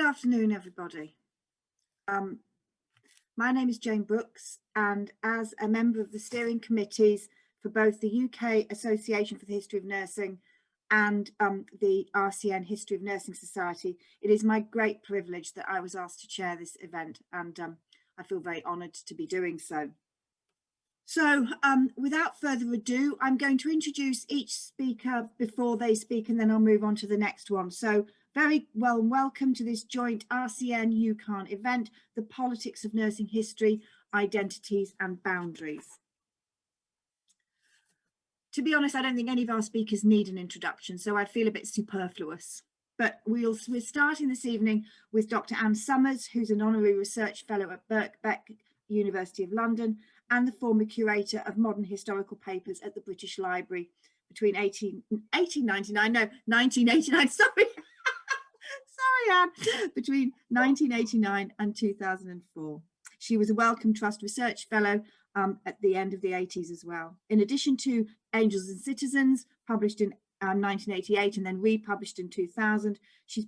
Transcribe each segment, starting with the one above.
Good afternoon, everybody. My name is Jane Brooks, and as a member of the steering committees for both the UK Association for the History of Nursing and the RCN History of Nursing Society, it is my great privilege that I was asked to chair this event, and I feel very honoured to be doing so. So without further ado, I'm going to introduce each speaker before they speak, and then I'll move on to the next one. So very well, welcome to this joint RCN UKAHN event, The Politics of Nursing History, Identities and Boundaries. To be honest, I don't think any of our speakers need an introduction, so I feel a bit superfluous. But we're starting this evening with Dr. Anne Summers, who's an honorary research fellow at Birkbeck, University of London, and the former curator of modern historical papers at the British Library between 1989, sorry. Sorry, Anne, between 1989 and 2004. She was a Wellcome Trust Research Fellow at the end of the 80s as well. In addition to Angels and Citizens, published in 1988 and then republished in 2000, she's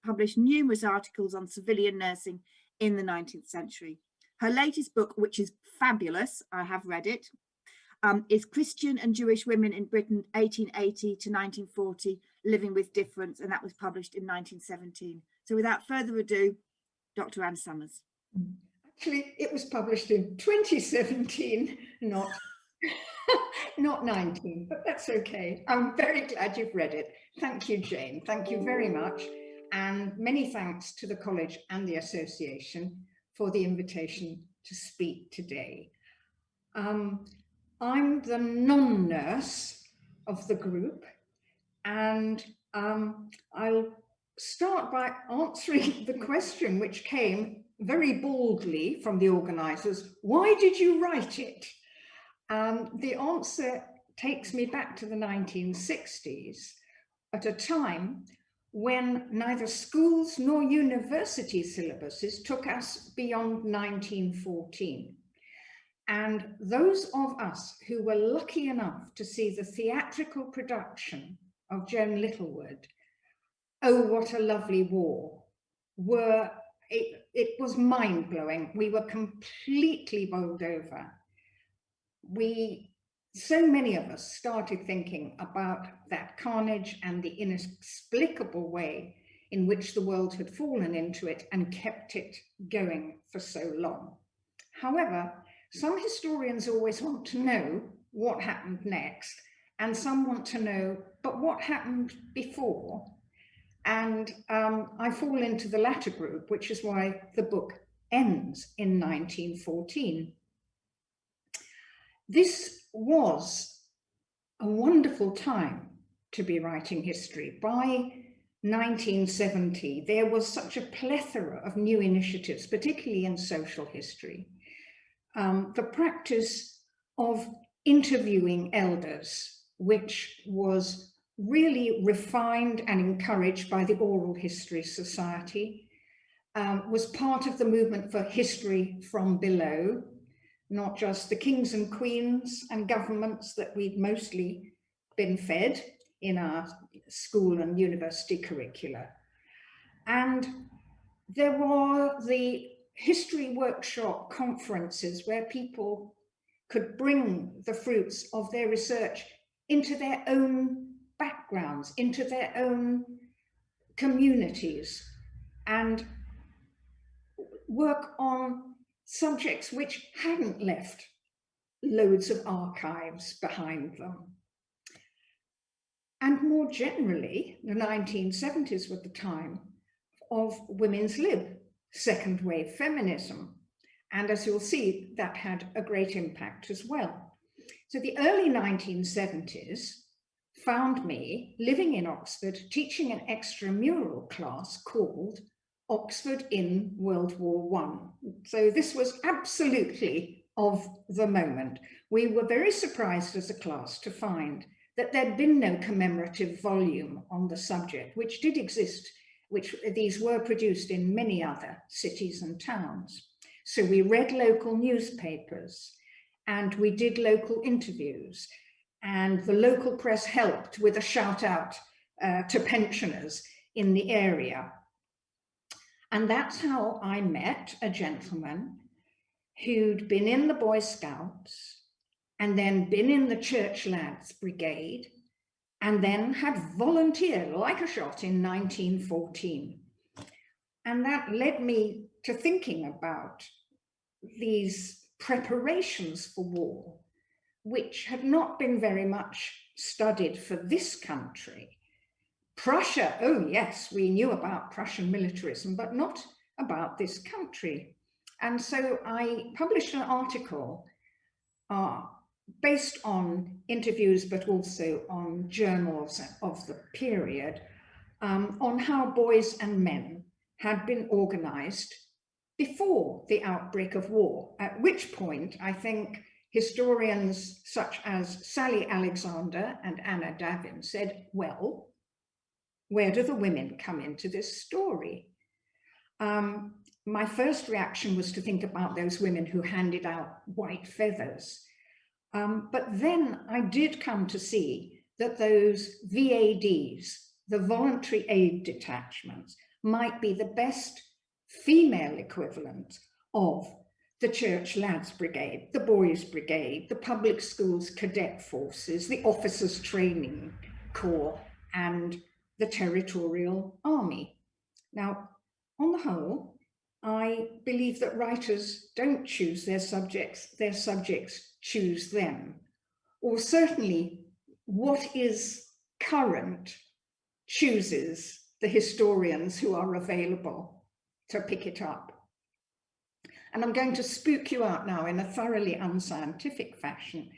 published numerous articles on civilian nursing in the 19th century. Her latest book, which is fabulous, I have read it, is Christian and Jewish Women in Britain, 1880 to 1940, Living with Difference, and that was published in 1917. So without further ado, Dr. Anne Summers. Actually, it was published in 2017, not 19, but that's okay. I'm very glad you've read it. Thank you, Jane. Thank you very much. And many thanks to the college and the association for the invitation to speak today. I'm the non-nurse of the group, and I'll start by answering the question which came very baldly from the organisers: why did you write it? The answer takes me back to the 1960s, at a time when neither schools nor university syllabuses took us beyond 1914. And those of us who were lucky enough to see the theatrical production of Joan Littlewood, Oh, What a Lovely War, it was mind-blowing. We were completely bowled over. So many of us started thinking about that carnage and the inexplicable way in which the world had fallen into it and kept it going for so long. However, some historians always want to know what happened next, and some want to know, but what happened before? And I fall into the latter group, which is why the book ends in 1914. This was a wonderful time to be writing history. By 1970, there was such a plethora of new initiatives, particularly in social history. The practice of interviewing elders, which was really refined and encouraged by the Oral History Society, was part of the movement for history from below, not just the kings and queens and governments that we've mostly been fed in our school and university curricula. And there were the history workshop conferences where people could bring the fruits of their research into their own backgrounds, into their own communities, and work on subjects which hadn't left loads of archives behind them. And more generally, the 1970s were the time of women's lib, second wave feminism. And as you'll see, that had a great impact as well. So the early 1970s found me living in Oxford, teaching an extramural class called Oxford in World War I. So this was absolutely of the moment. We were very surprised as a class to find that there'd been no commemorative volume on the subject, which did exist, which these were produced in many other cities and towns. So we read local newspapers and we did local interviews, and the local press helped with a shout out to pensioners in the area. And that's how I met a gentleman who'd been in the Boy Scouts and then been in the Church Lads Brigade and then had volunteered like a shot in 1914. And that led me to thinking about these preparations for war, which had not been very much studied for this country. Prussia, oh yes, we knew about Prussian militarism, but not about this country. And so I published an article based on interviews, but also on journals of the period, on how boys and men had been organized before the outbreak of war, at which point I think historians such as Sally Alexander and Anna Davin said, well, where do the women come into this story? My first reaction was to think about those women who handed out white feathers. But then I did come to see that those VADs, the voluntary aid detachments, might be the best female equivalent of the Church Lads Brigade, the Boys Brigade, the public schools cadet forces, the officers training corps, and the territorial army. Now, on the whole, I believe that writers don't choose their subjects choose them. Or certainly what is current chooses the historians who are available to pick it up. And I'm going to spook you out now in a thoroughly unscientific fashion,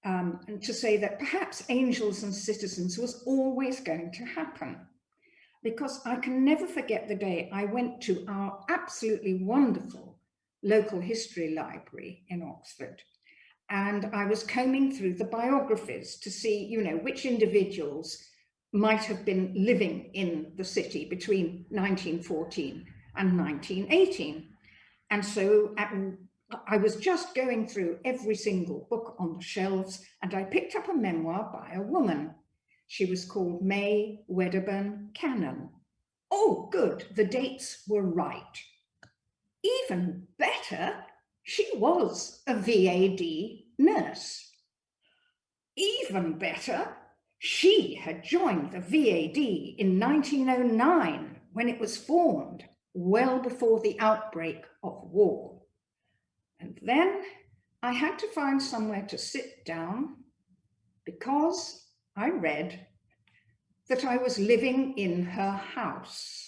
and to say that perhaps Angels and Citizens was always going to happen, because I can never forget the day I went to our absolutely wonderful local history library in Oxford, and I was combing through the biographies to see, you know, which individuals might have been living in the city between 1914 and 1918. And so I was just going through every single book on the shelves, and I picked up a memoir by a woman. She was called May Wedderburn Cannon. Oh, good, the dates were right. Even better, she was a VAD nurse. Even better, she had joined the VAD in 1909 when it was formed, well before the outbreak of war. And then I had to find somewhere to sit down because I read that I was living in her house.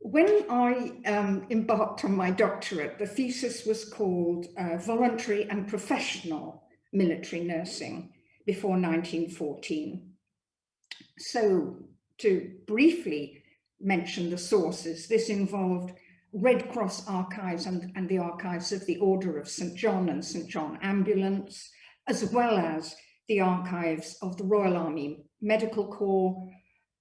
When I embarked on my doctorate, the thesis was called Voluntary and Professional Military Nursing before 1914. So to briefly mention the sources, this involved Red Cross archives and the archives of the Order of St. John and St. John Ambulance, as well as the archives of the Royal Army Medical Corps,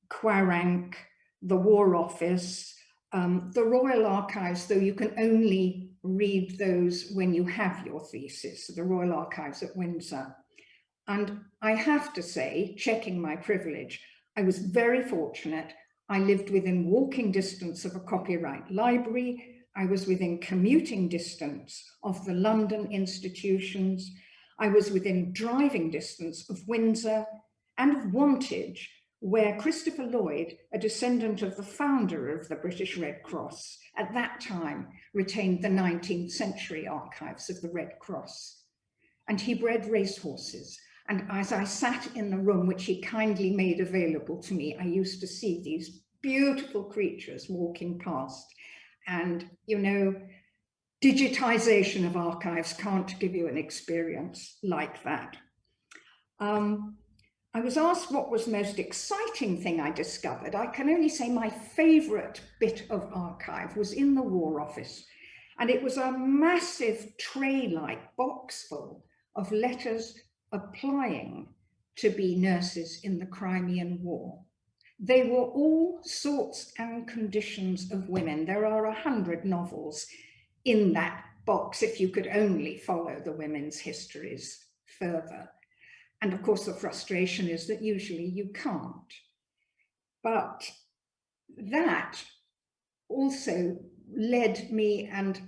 Quarank, the War Office, the Royal Archives, though you can only read those when you have your thesis, the Royal Archives at Windsor. And I have to say, checking my privilege, I was very fortunate. I lived within walking distance of a copyright library. I was within commuting distance of the London institutions. I was within driving distance of Windsor and of Wantage, where Christopher Lloyd, a descendant of the founder of the British Red Cross, at that time retained the 19th century archives of the Red Cross. And he bred racehorses. And as I sat in the room, which he kindly made available to me, I used to see these beautiful creatures walking past. And, you know, digitization of archives can't give you an experience like that. I was asked what was the most exciting thing I discovered. I can only say my favorite bit of archive was in the War Office. And it was a massive tray-like box full of letters applying to be nurses in the Crimean War. They were all sorts and conditions of women. There are 100 novels in that box if you could only follow the women's histories further. And of course, the frustration is that usually you can't. But that also led me and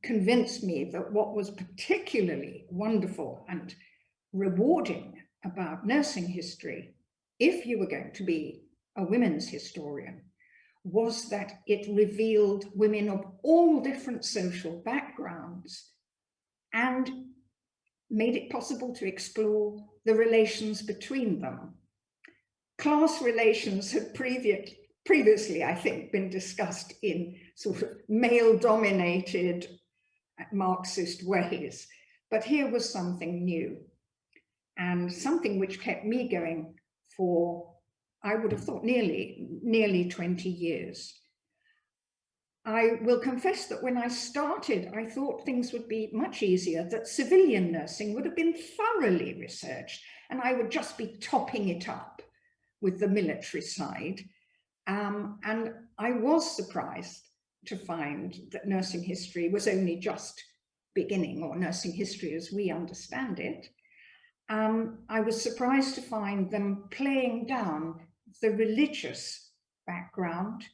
convinced me that what was particularly wonderful and rewarding about nursing history, if you were going to be a women's historian, was that it revealed women of all different social backgrounds and made it possible to explore the relations between them. Class relations had previously, I think, been discussed in sort of male-dominated Marxist ways, but here was something new and something which kept me going for, I would have thought, nearly 20 years. I will confess that when I started, I thought things would be much easier, that civilian nursing would have been thoroughly researched and I would just be topping it up with the military side. And I was surprised to find that nursing history was only just beginning, or nursing history as we understand it. I was surprised to find them playing down the religious background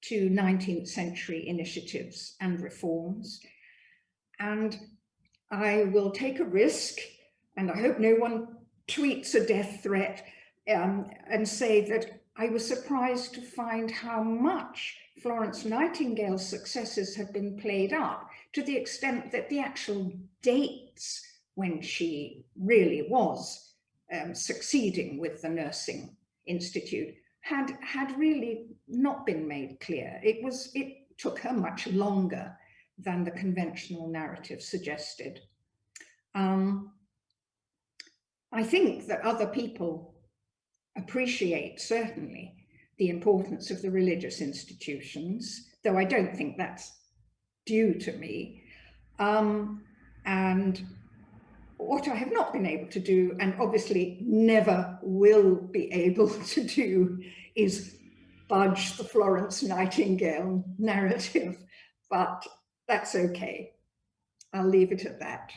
to 19th century initiatives and reforms. And I will take a risk, and I hope no one tweets a death threat, and say that I was surprised to find how much Florence Nightingale's successes had been played up, to the extent that the actual dates when she really was succeeding with the Nursing Institute had really not been made clear. It took her much longer than the conventional narrative suggested. I think that other people appreciate, certainly, the importance of the religious institutions, though I don't think that's due to me. And what I have not been able to do, and obviously never will be able to do, is budge the Florence Nightingale narrative, but that's okay. I'll leave it at that.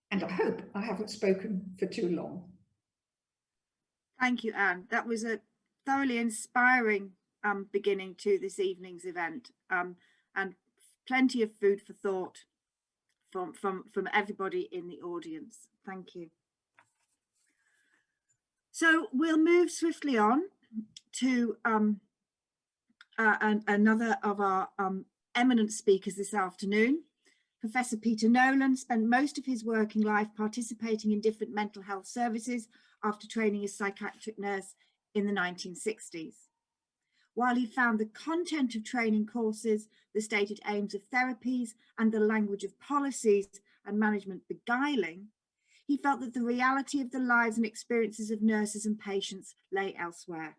And I hope I haven't spoken for too long. Thank you, Anne. That was a thoroughly inspiring beginning to this evening's event, and plenty of food for thought from everybody in the audience. Thank you. So we'll move swiftly on to another of our eminent speakers this afternoon. Professor Peter Nolan spent most of his working life participating in different mental health services after training as psychiatric nurse in the 1960s. While he found the content of training courses, the stated aims of therapies, and the language of policies and management beguiling, he felt that the reality of the lives and experiences of nurses and patients lay elsewhere.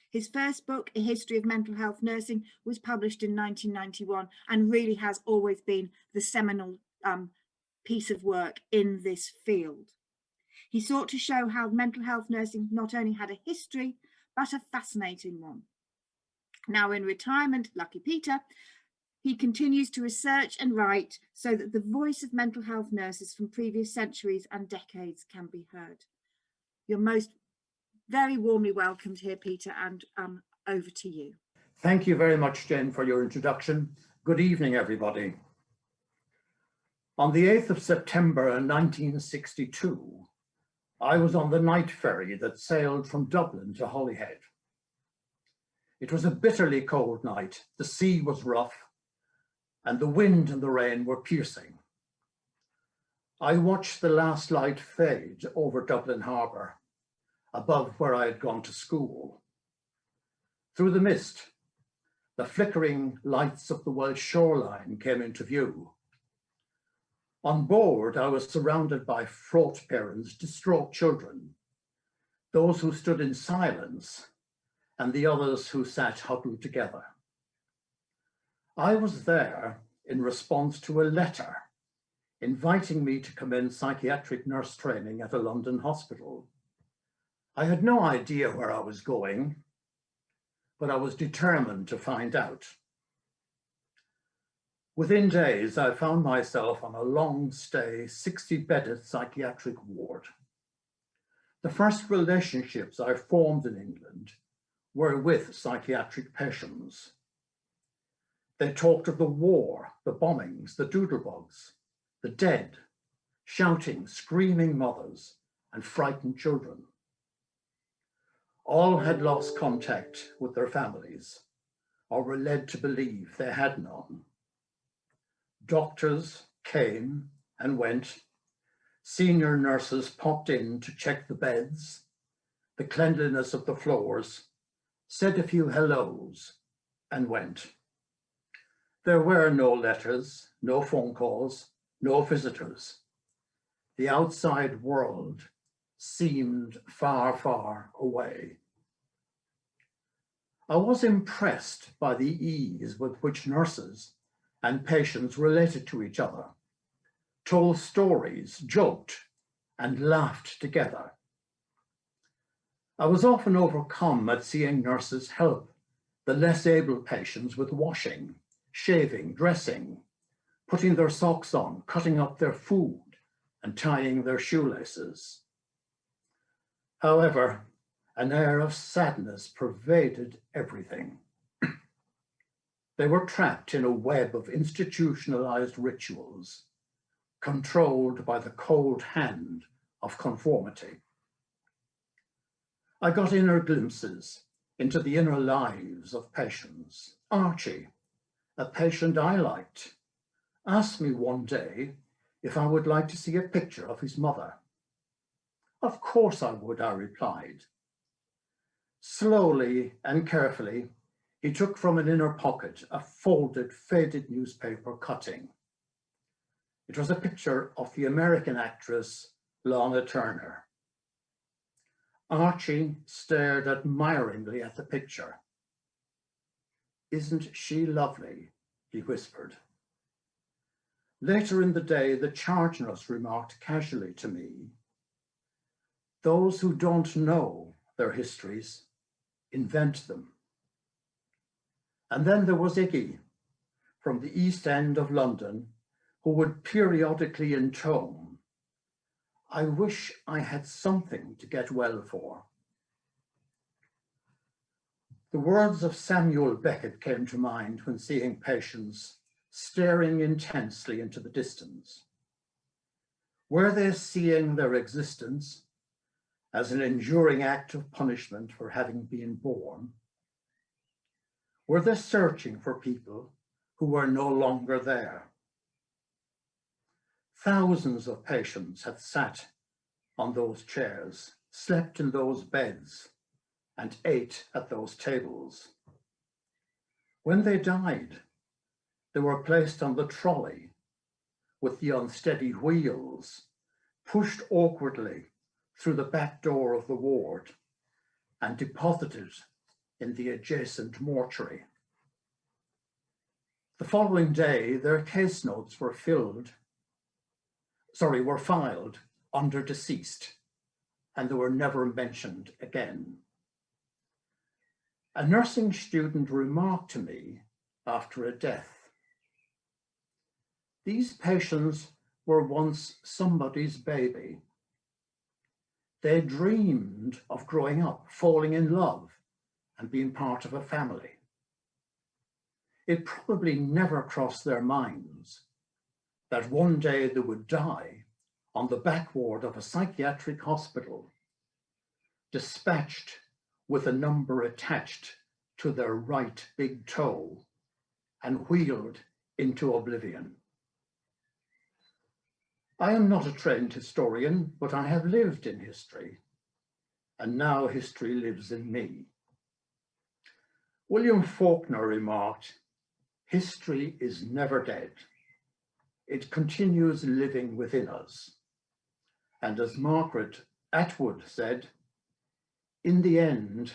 His first book, A History of Mental Health Nursing, was published in 1991 and really has always been the seminal piece of work in this field. He sought to show how mental health nursing not only had a history, but a fascinating one. Now in retirement, lucky Peter, he continues to research and write so that the voice of mental health nurses from previous centuries and decades can be heard. You're most very warmly welcomed here, Peter, and over to you. Thank you very much, Jen, for your introduction. Good evening, everybody. On the 8th of September 1962, I was on the night ferry that sailed from Dublin to Holyhead. It was a bitterly cold night. The sea was rough, and the wind and the rain were piercing. I watched the last light fade over Dublin Harbour, above where I had gone to school. Through the mist, the flickering lights of the Welsh shoreline came into view. On board, I was surrounded by fraught parents, distraught children, those who stood in silence, and the others who sat huddled together. I was there in response to a letter inviting me to commence psychiatric nurse training at a London hospital. I had no idea where I was going, but I was determined to find out. Within days, I found myself on a long-stay, 60-bedded psychiatric ward. The first relationships I formed in England were with psychiatric patients. They talked of the war, the bombings, the doodlebugs, the dead, shouting, screaming mothers and frightened children. All had lost contact with their families or were led to believe they had none. Doctors came and went. Senior nurses popped in to check the beds, the cleanliness of the floors, said a few hellos and went. There were no letters, no phone calls, no visitors. The outside world seemed far, far away. I was impressed by the ease with which nurses and patients related to each other, told stories, joked, and laughed together. I was often overcome at seeing nurses help the less able patients with washing, shaving, dressing, putting their socks on, cutting up their food, and tying their shoelaces. However, an air of sadness pervaded everything. They were trapped in a web of institutionalized rituals, controlled by the cold hand of conformity. I got inner glimpses into the inner lives of patients. Archie, a patient I liked, asked me one day if I would like to see a picture of his mother. Of course I would, I replied. Slowly and carefully, he took from an inner pocket a folded, faded newspaper cutting. It was a picture of the American actress Lana Turner. Archie stared admiringly at the picture. "Isn't she lovely?" he whispered. Later in the day, the charge nurse remarked casually to me, "Those who don't know their histories invent them." And then there was Iggy from the East End of London, who would periodically intone, "I wish I had something to get well for." The words of Samuel Beckett came to mind when seeing patients staring intensely into the distance. Were they seeing their existence as an enduring act of punishment for having been born? Were they searching for people who were no longer there? Thousands of patients had sat on those chairs, slept in those beds, and ate at those tables. When they died, they were placed on the trolley with the unsteady wheels, pushed awkwardly through the back door of the ward, and deposited in the adjacent mortuary. The following day, their case notes were filed under deceased, and they were never mentioned again. A nursing student remarked to me after a death, "These patients were once somebody's baby. They dreamed of growing up, falling in love, and being part of a family. It probably never crossed their minds that one day they would die on the back ward of a psychiatric hospital, dispatched with a number attached to their right big toe and wheeled into oblivion." I am not a trained historian, but I have lived in history, and now history lives in me. William Faulkner remarked, "History is never dead. It continues living within us." And as Margaret Atwood said, "In the end,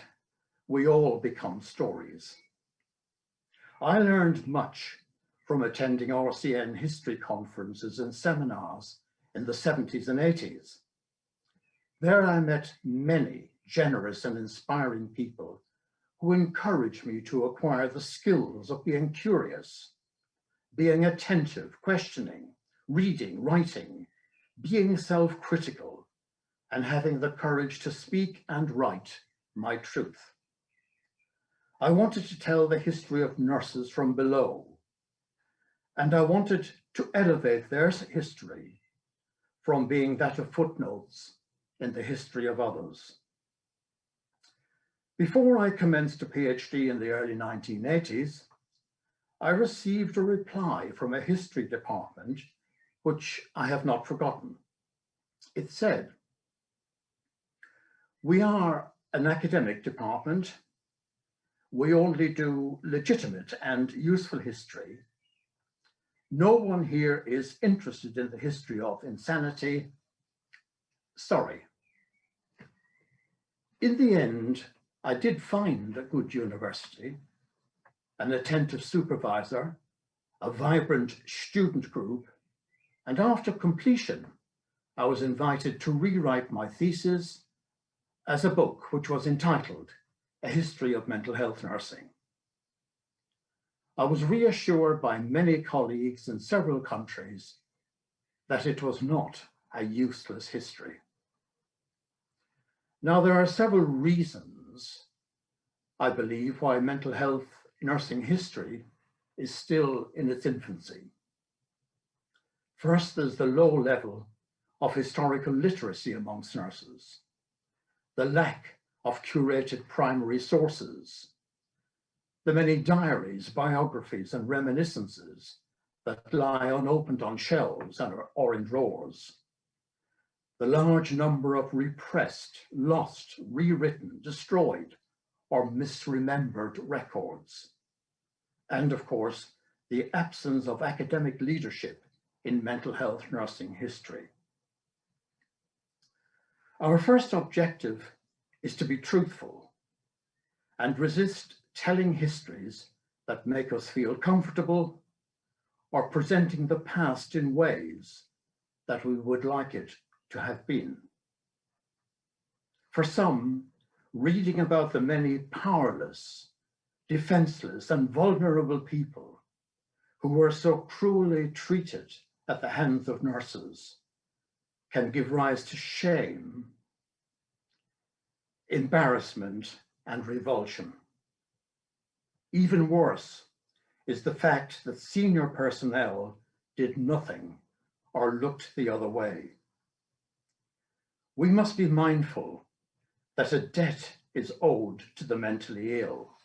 we all become stories." I learned much from attending RCN history conferences and seminars in the 70s and 80s. There I met many generous and inspiring people who encouraged me to acquire the skills of being curious, being attentive, questioning, reading, writing, being self-critical, and having the courage to speak and write my truth. I wanted to tell the history of nurses from below, and I wanted to elevate their history from being that of footnotes in the history of others. Before I commenced a PhD in the early 1980s, I received a reply from a history department, which I have not forgotten. It said, "We are an academic department. We only do legitimate and useful history. No one here is interested in the history of insanity. Sorry." In the end, I did find a good university, an attentive supervisor, a vibrant student group, and after completion, I was invited to rewrite my thesis as a book which was entitled A History of Mental Health Nursing. I was reassured by many colleagues in several countries that it was not a useless history. Now, there are several reasons, I believe, why mental health nursing history is still in its infancy. First, there's the low level of historical literacy amongst nurses, the lack of curated primary sources, the many diaries, biographies, and reminiscences that lie unopened on shelves or in drawers, the large number of repressed, lost, rewritten, destroyed, or misremembered records, and of course, the absence of academic leadership in mental health nursing history. Our first objective is to be truthful and resist telling histories that make us feel comfortable or presenting the past in ways that we would like it to have been. For some, reading about the many powerless, defenseless, and vulnerable people who were so cruelly treated at the hands of nurses can give rise to shame, embarrassment, and revulsion. Even worse is the fact that senior personnel did nothing or looked the other way. We must be mindful that a debt is owed to the mentally ill.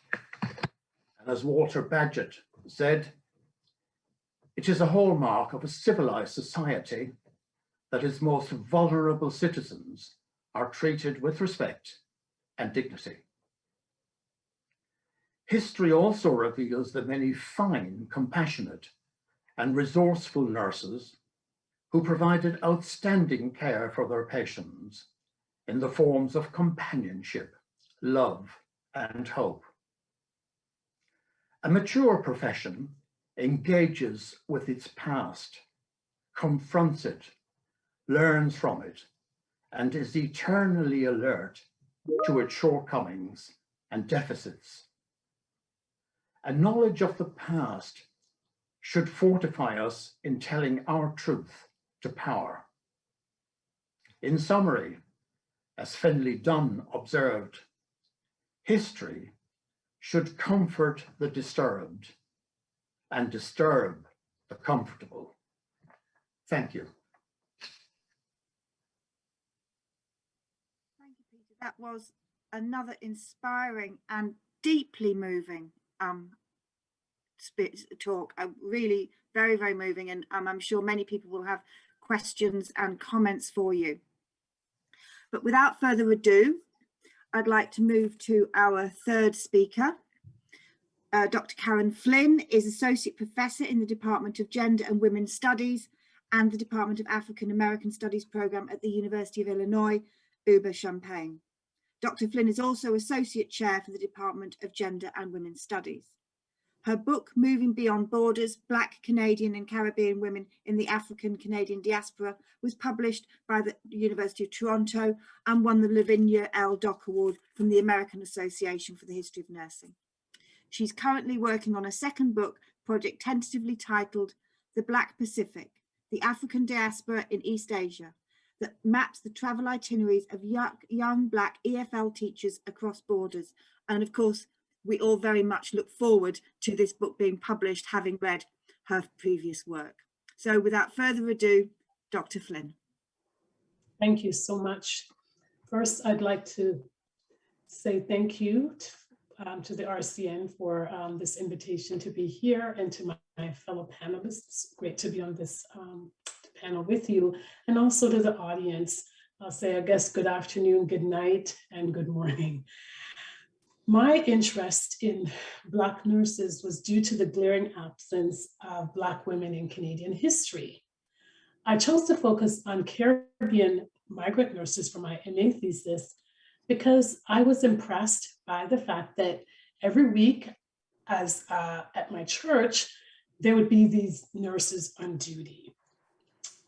And as Walter Bagehot said, it is a hallmark of a civilized society that its most vulnerable citizens are treated with respect and dignity. History also reveals the many fine, compassionate, and resourceful nurses who provided outstanding care for their patients in the forms of companionship, love, and hope. A mature profession engages with its past, confronts it, learns from it, and is eternally alert to its shortcomings and deficits. A knowledge of the past should fortify us in telling our truth to power. In summary, as Finlay Dunn observed, history should comfort the disturbed and disturb the comfortable. Thank you. Thank you, Peter. That was another inspiring and deeply moving talk. Really very, very moving, and I'm sure many people will have questions and comments for you. But without further ado, I'd like to move to our third speaker. Dr. Karen Flynn is Associate Professor in the Department of Gender and Women's Studies and the Department of African American Studies program at the University of Illinois, Uber-Champaign. Dr. Flynn is also Associate Chair for the Department of Gender and Women's Studies. Her book, Moving Beyond Borders, Black, Canadian and Caribbean Women in the African Canadian Diaspora, was published by the University of Toronto and won the Lavinia L. Dock Award from the American Association for the History of Nursing. She's currently working on a second book project tentatively titled The Black Pacific, the African Diaspora in East Asia, that maps the travel itineraries of young Black EFL teachers across borders. And of course, we all very much look forward to this book being published, having read her previous work. So without further ado, Dr. Flynn. Thank you so much. First, I'd like to say thank you to the RCN for this invitation to be here, and to my fellow panelists. Great to be on this panel with you, and also to the audience. I'll say, I guess, good afternoon, good night, and good morning. My interest in Black nurses was due to the glaring absence of Black women in Canadian history. I chose to focus on Caribbean migrant nurses for my MA thesis because I was impressed by the fact that every week at my church, there would be these nurses on duty.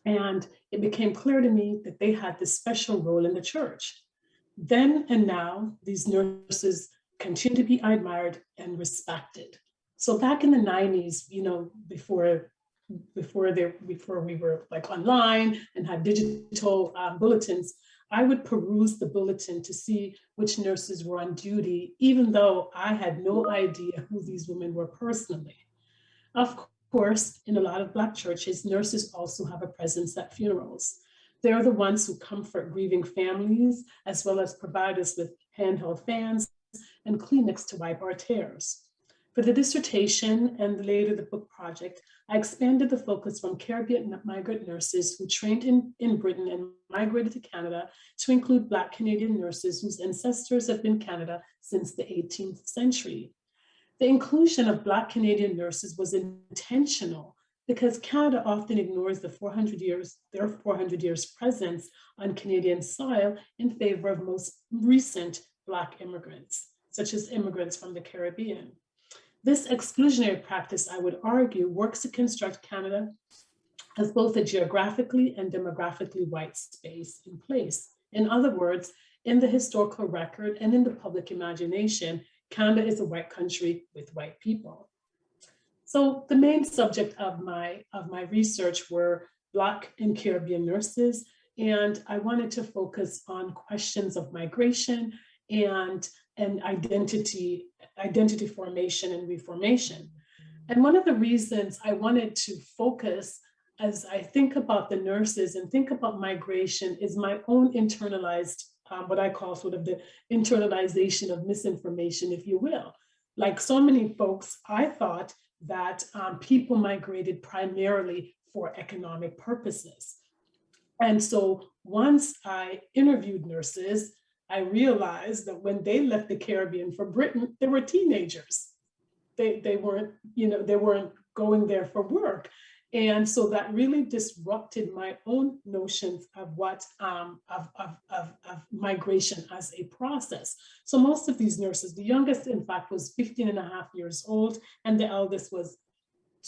And it became clear to me that they had this special role in the church. Then and now, these nurses continue to be admired and respected. So back in the 90s, you know, before we were like online and had digital bulletins, I would peruse the bulletin to see which nurses were on duty, even though I had no idea who these women were personally. Of course, in a lot of Black churches, nurses also have a presence at funerals. They're the ones who comfort grieving families, as well as provide us with handheld fans and Kleenex to wipe our tears. For the dissertation and later the book project, I expanded the focus from Caribbean migrant nurses who trained in Britain and migrated to Canada to include Black Canadian nurses whose ancestors have been in Canada since the 18th century. The inclusion of Black Canadian nurses was intentional because Canada often ignores their 400 years presence on Canadian soil in favor of most recent Black immigrants, such as immigrants from the Caribbean. This exclusionary practice, I would argue, works to construct Canada as both a geographically and demographically white space in place. In other words, in the historical record and in the public imagination, Canada is a white country with white people. So the main subject of my research were Black and Caribbean nurses, and I wanted to focus on questions of migration and identity formation and reformation. And one of the reasons I wanted to focus as I think about the nurses and think about migration is my own internalized, what I call sort of the internalization of misinformation, if you will. Like so many folks, I thought that people migrated primarily for economic purposes. And so once I interviewed nurses, I realized that when they left the Caribbean for Britain, they were teenagers. They weren't, you know, they weren't going there for work. And so that really disrupted my own notions of what, of migration as a process. So most of these nurses, the youngest in fact was 15 and a half years old, and the eldest was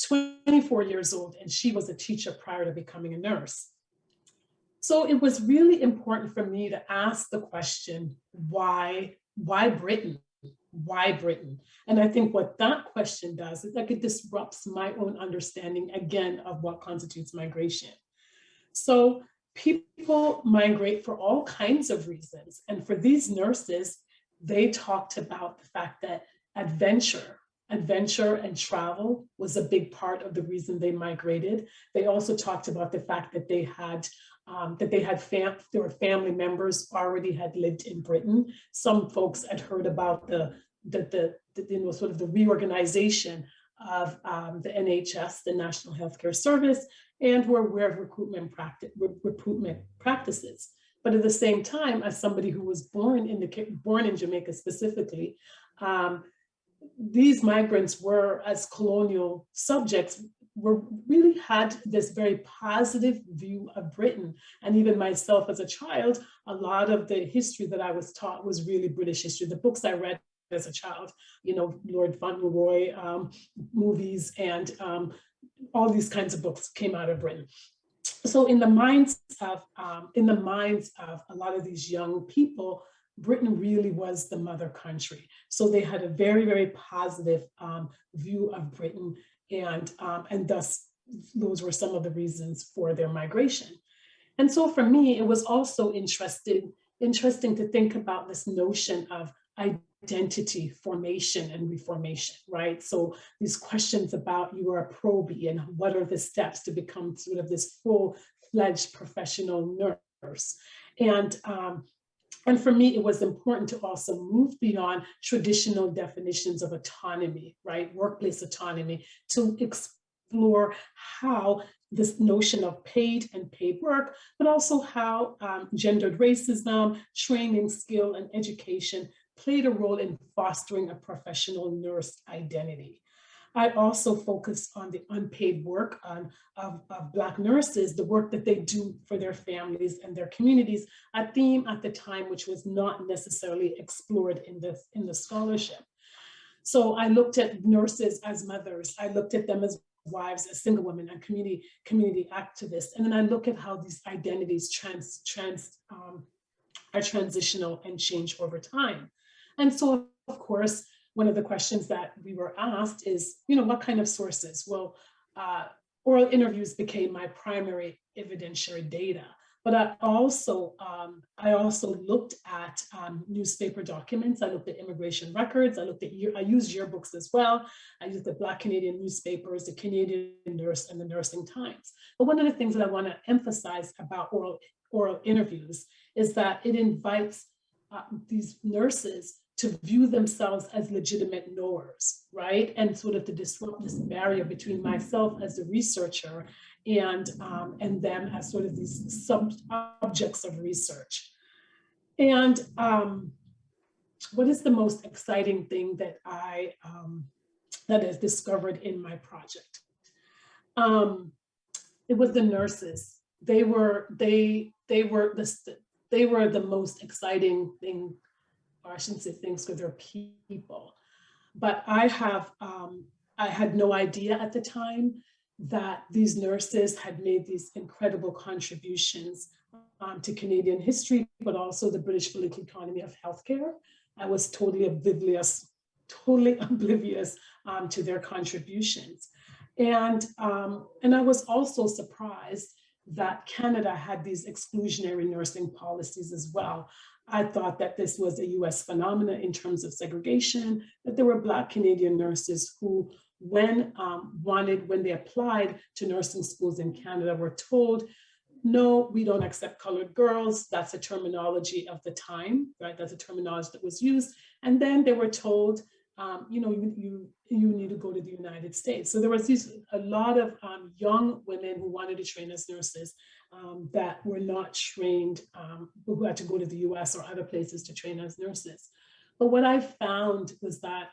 24 years old, and she was a teacher prior to becoming a nurse. So it was really important for me to ask the question, why Britain? Why Britain? And I think what that question does is like it disrupts my own understanding again of what constitutes migration. So people migrate for all kinds of reasons. And for these nurses, they talked about the fact that adventure and travel was a big part of the reason they migrated. They also talked about the fact that there were family members already had lived in Britain. Some folks had heard about the sort of the reorganization of the NHS, the National Healthcare Service, and were aware of recruitment practices. But at the same time, as somebody who was born in Jamaica specifically, these migrants were, as colonial subjects, really had this very positive view of Britain. And even myself as a child, a lot of the history that I was taught was really British history. The books I read as a child, you know, Lord Fauntleroy movies and all these kinds of books came out of Britain. So in the minds of a lot of these young people, Britain really was the mother country. So they had a very, very positive view of Britain, and thus those were some of the reasons for their migration. And so for me, it was also interesting to think about this notion of identity formation and reformation, right? So these questions about you are a probie and what are the steps to become sort of this full-fledged professional nurse. And for me, it was important to also move beyond traditional definitions of autonomy, right? Workplace autonomy, to explore how this notion of paid and paid work, but also how gendered racism, training, skill, and education played a role in fostering a professional nurse identity. I also focused on the unpaid work of Black nurses, the work that they do for their families and their communities, a theme at the time which was not necessarily explored in the scholarship. So I looked at nurses as mothers. I looked at them as wives, as single women, and community activists. And then I look at how these identities are transitional and change over time. And so, of course, one of the questions that we were asked is, what kind of sources? Well, oral interviews became my primary evidentiary data, but I also looked at newspaper documents. I looked at immigration records. I used yearbooks as well. I used the Black Canadian newspapers, the Canadian Nurse, and the Nursing Times. But one of the things that I want to emphasize about oral interviews is that it invites these nurses to view themselves as legitimate knowers, right? And sort of to disrupt this barrier between myself as a researcher and them as sort of these subjects of research. And what is the most exciting thing that that is discovered in my project? It was the nurses. They were the most exciting thing. I shouldn't say things because they're people, but I had no idea at the time that these nurses had made these incredible contributions to Canadian history, but also the British political economy of healthcare. I was totally oblivious to their contributions. And I was also surprised that Canada had these exclusionary nursing policies as well. I thought that this was a US phenomenon in terms of segregation, that there were Black Canadian nurses who, when they applied to nursing schools in Canada, were told, no, we don't accept colored girls. That's a terminology of the time, right? That's a terminology that was used. And then they were told, you need to go to the United States. So there was a lot of young women who wanted to train as nurses that were not trained, who had to go to the US or other places to train as nurses. But what I found was that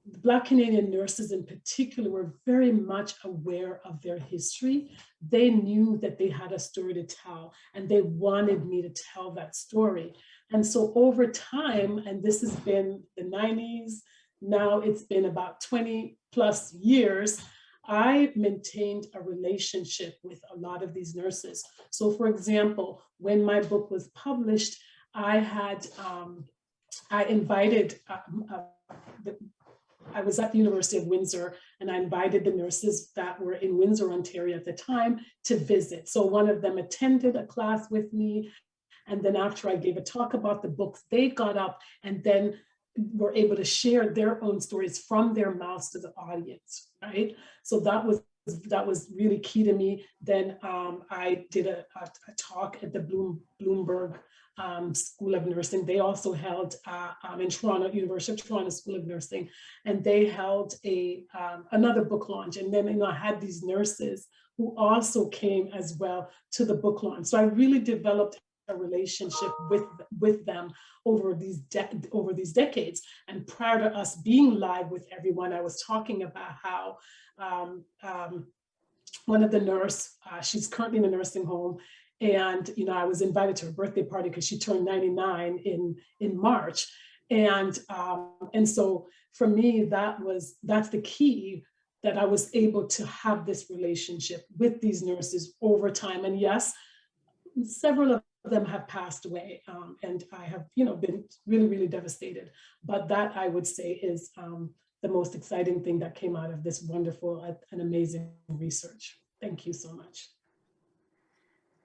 the Black Canadian nurses in particular were very much aware of their history. They knew that they had a story to tell, and they wanted me to tell that story. And so over time, and this has been the 90s, now it's been about 20 plus years, I maintained a relationship with a lot of these nurses. So for example, when my book was published, I was at the University of Windsor, and I invited the nurses that were in Windsor, Ontario at the time to visit. So one of them attended a class with me. And then after I gave a talk about the books, they got up and then were able to share their own stories from their mouths to the audience, right? So that was really key to me. Then I did a talk at the Bloomberg School of Nursing. They also held in Toronto, University of Toronto School of Nursing, and they held another book launch. And then I had these nurses who also came as well to the book launch. So I really developed a relationship with them over these decades. And prior to us being live with everyone, I was talking about how one of the nurse, she's currently in a nursing home, and I was invited to her birthday party because she turned 99 in March, and so for me that's the key, that I was able to have this relationship with these nurses over time. And yes, several of them have passed away, and I have been really, really devastated. But that, I would say, is the most exciting thing that came out of this wonderful and amazing research. Thank you so much.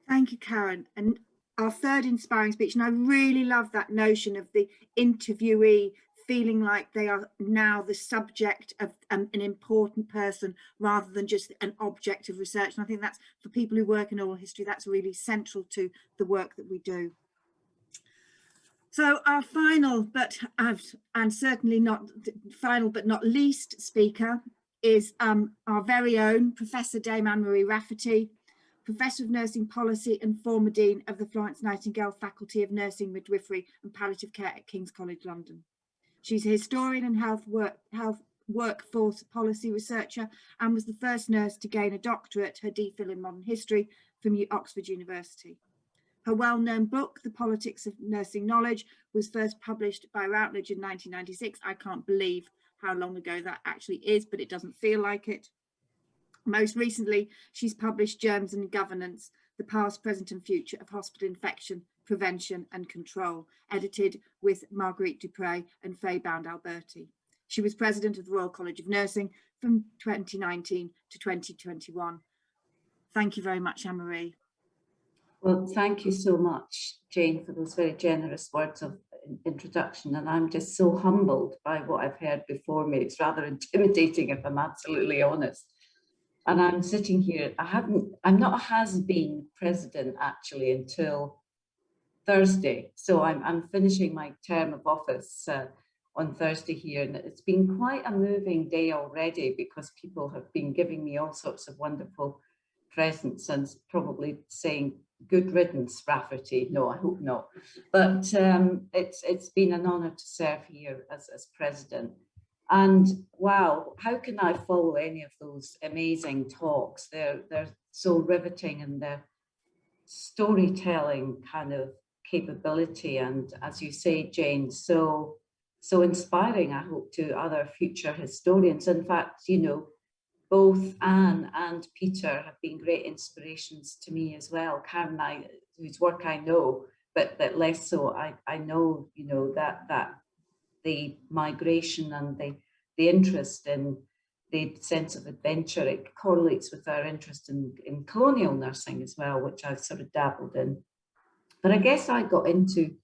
Thank you, Karen. And our third inspiring speech, and I really love that notion of the interviewee feeling like they are now the subject of an important person rather than just an object of research. And I think that's, for people who work in oral history, that's really central to the work that we do. So our final, but and certainly not final but not least speaker is our very own Professor Dame Anne Marie Rafferty, Professor of Nursing Policy and former Dean of the Florence Nightingale Faculty of Nursing, Midwifery and Palliative Care at King's College London. She's a historian and health workforce policy researcher and was the first nurse to gain a doctorate, her DPhil in modern history, from Oxford University. Her well-known book, The Politics of Nursing Knowledge, was first published by Routledge in 1996. I can't believe how long ago that actually is, but it doesn't feel like it. Most recently, she's published Germs and Governance, The Past, Present and Future of Hospital Infection, Prevention and Control, edited with Marguerite Dupre and Faye Bound-Alberti. She was president of the Royal College of Nursing from 2019 to 2021. Thank you very much, Anne Marie. Well, thank you so much, Jane, for those very generous words of introduction. And I'm just so humbled by what I've heard before me. It's rather intimidating, if I'm absolutely honest. And I'm sitting here, I'm not a has-been president actually until Thursday. So I'm finishing my term of office on Thursday here. And it's been quite a moving day already because people have been giving me all sorts of wonderful presents and probably saying, good riddance, Rafferty. No, I hope not. But it's been an honour to serve here as president. And wow, how can I follow any of those amazing talks? They're so riveting, and their storytelling kind of capability, and as you say, Jane, so inspiring, I hope, to other future historians. In fact, you know, both Anne and Peter have been great inspirations to me as well. Karen, whose work I know, but less so. I know, you know, that the migration and the interest in the sense of adventure, it correlates with our interest in colonial nursing as well, which I've sort of dabbled in. But I guess I got into,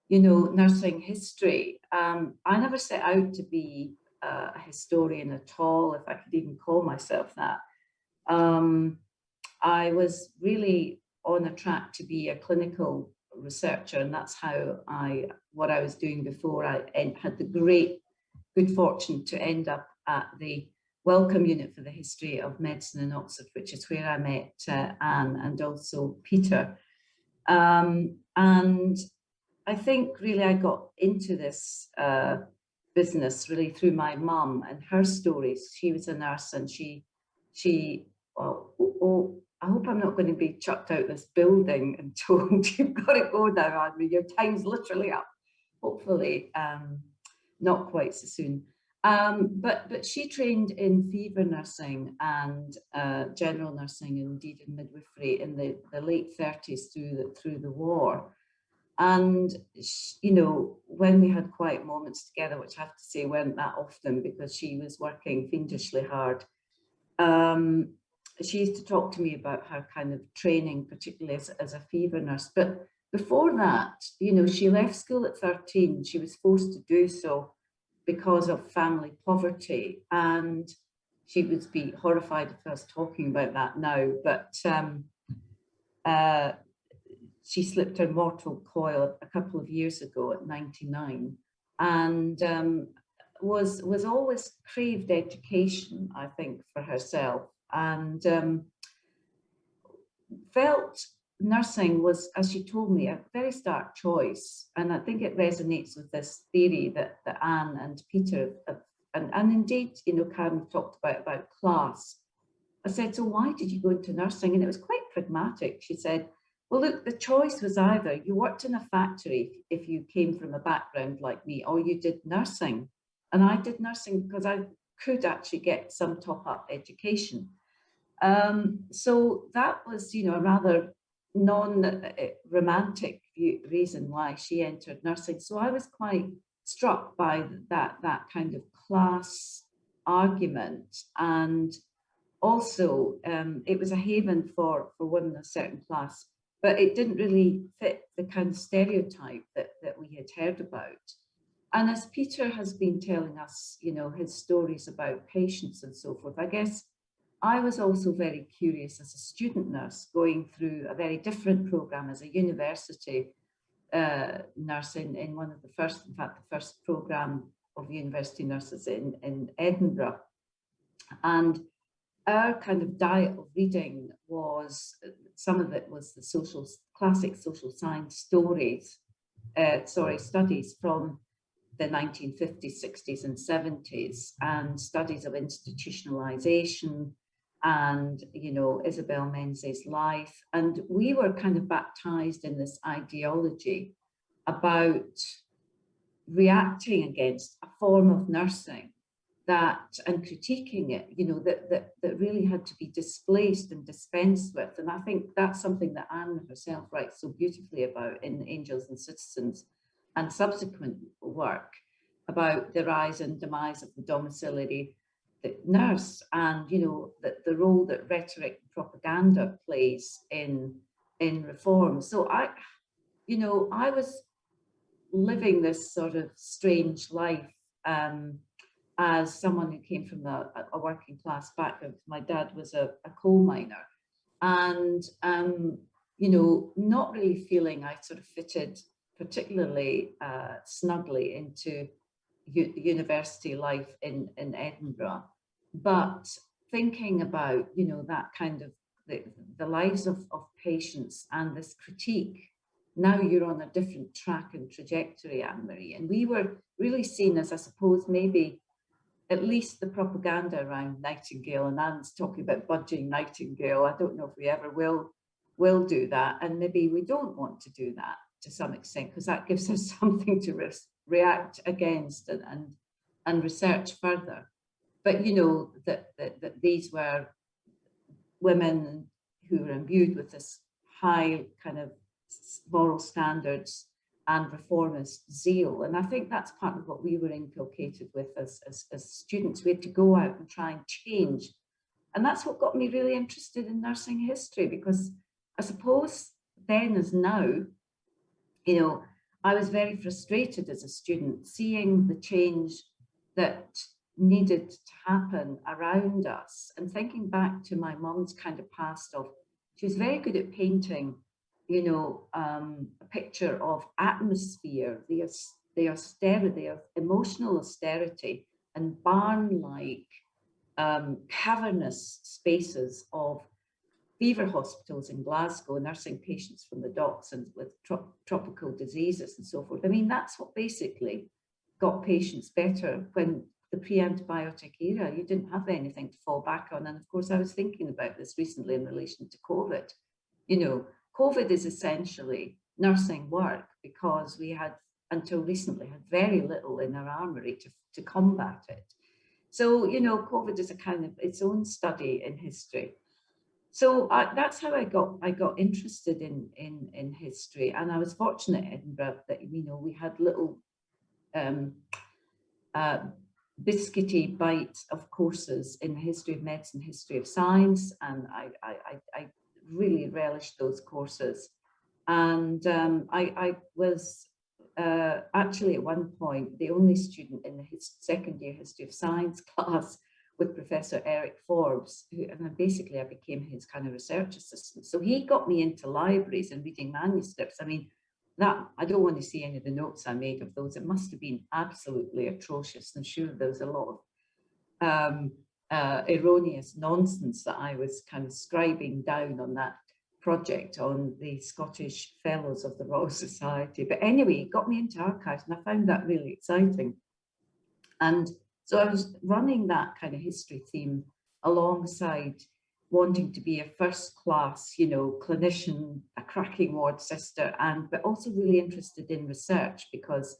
you know, nursing history. I never set out to be a historian at all, if I could even call myself that. I was really on a track to be a clinical researcher, and that's how what I was doing before I had the good fortune to end up at the Wellcome Unit for the History of Medicine in Oxford, which is where I met Anne and also Peter. And I think really I got into this business really through my mum and her stories. She was a nurse, and she well, I hope I'm not going to be chucked out this building and told you've got to go now, Anne. Your time's literally up. Hopefully not quite so soon. But she trained in fever nursing and general nursing, and indeed in midwifery in the late 30s through the war. And, you know, when we had quiet moments together, which I have to say weren't that often because she was working fiendishly hard, she used to talk to me about her kind of training, particularly as a fever nurse. But before that, you know, she left school at 13. She was forced to do so because of family poverty. And she would be horrified if I was talking about that now. But she slipped her mortal coil a couple of years ago at 99, and was always craved education, I think, for herself, and felt nursing was, as she told me, a very stark choice. And I think it resonates with this theory that Anne and Peter have, and indeed, you know, Karen talked about class. I said, so why did you go into nursing? And it was quite pragmatic. She said, well, look, the choice was either you worked in a factory if you came from a background like me, or you did nursing. And I did nursing because I could actually get some top-up education. So that was, you know, a rather non-romantic reason why she entered nursing. So I was quite struck by that kind of class argument. And also, it was a haven for women of a certain class but it didn't really fit the kind of stereotype that we had heard about. And as Peter has been telling us, you know, his stories about patients and so forth, I guess I was also very curious as a student nurse going through a very different program as a university nurse in one of the first, in fact, the first program of university nurses in Edinburgh. And our kind of diet of reading was, some of it was the classic social science studies from the 1950s, 60s and 70s, and studies of institutionalization and, you know, Isabel Menzies' life. And we were kind of baptized in this ideology about reacting against a form of nursing that, and critiquing it, you know, that really had to be displaced and dispensed with. And I think that's something that Anne herself writes so beautifully about in Angels and Citizens and subsequent work about the rise and demise of the domiciliary nurse, and, you know, the role that rhetoric and propaganda plays in reform. So I was living this sort of strange life as someone who came from a working class background. My dad was a coal miner, and you know, not really feeling I sort of fitted particularly snugly into university life in Edinburgh, but thinking about, you know, that kind of the lives of patients and this critique. Now you're on a different track and trajectory, Anne Marie, and we were really seen as, I suppose, maybe at least the propaganda around Nightingale, and Anne's talking about budging Nightingale. I don't know if we ever will do that, and maybe we don't want to do that to some extent, because that gives us something to react against and research further. But, you know, that these were women who were imbued with this high kind of moral standards and reformist zeal. And I think that's part of what we were inculcated with as students. We had to go out and try and change. And that's what got me really interested in nursing history, because I suppose then as now, you know, I was very frustrated as a student seeing the change that needed to happen around us, and thinking back to my mum's kind of past of, she was very good at painting, you know, a picture of atmosphere, the austerity, of emotional austerity, and barn-like cavernous spaces of fever hospitals in Glasgow, nursing patients from the docks and with tropical diseases and so forth. I mean, that's what basically got patients better when the pre-antibiotic era, you didn't have anything to fall back on. And of course, I was thinking about this recently in relation to COVID. You know, COVID is essentially nursing work, because we had, until recently, had very little in our armory to combat it. So, you know, COVID is a kind of its own study in history. So that's how I got interested in history. And I was fortunate in Edinburgh that, you know, we had little biscuity bites of courses in the history of medicine, history of science, and I really relished those courses. And I was actually at one point the only student in the second year history of science class with Professor Eric Forbes, and basically I became his kind of research assistant. So he got me into libraries and reading manuscripts. I mean, that, I don't want to see any of the notes I made of those. It must have been absolutely atrocious. I'm sure there was a lot of erroneous nonsense that I was kind of scribing down on that project on the Scottish Fellows of the Royal Society. But anyway, it got me into archives, and I found that really exciting. And so I was running that kind of history theme alongside wanting to be a first class, you know, clinician, a cracking ward sister, but also really interested in research, because